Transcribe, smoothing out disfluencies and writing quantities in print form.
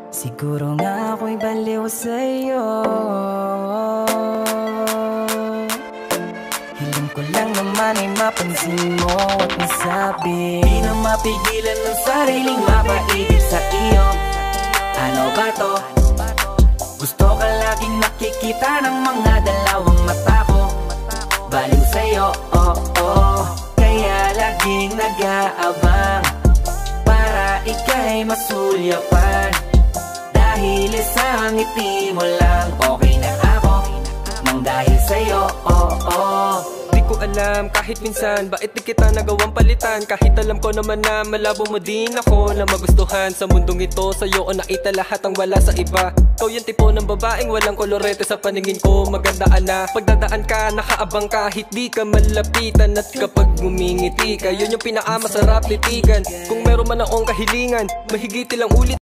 Siguro nga ako'y baliw sa'yo. Hiling ko lang naman ay mapansin mo at masabi. Di na mapigilan ng sariling mapaibig sa iyo. Ano ba to? Gusto ka laging nakikita ng mga dalawang mata ko. Baliw sa'yo, oh. Kaya laging nag-aabang para ika'y masulyapan. Dahil isang ngiti mo lang, okay na ako nang dahil sa'yo, oh. Di ko alam kahit minsan bakit di kita nagawang palitan. Kahit alam ko naman na malabo mo din ako na magustuhan. Sa mundong ito sa'yo o nakita lahat ang wala sa iba. Ikaw yung tipo ng babaeng walang kolorete sa paningin ko. Magandaan na pagdadaan ka, nakaabang kahit di ka malapitan. At kapag ngumingiti ka, yun yung pinakamasarap litigan. Kung meron man akong kahilingan, mahigit ilang ulit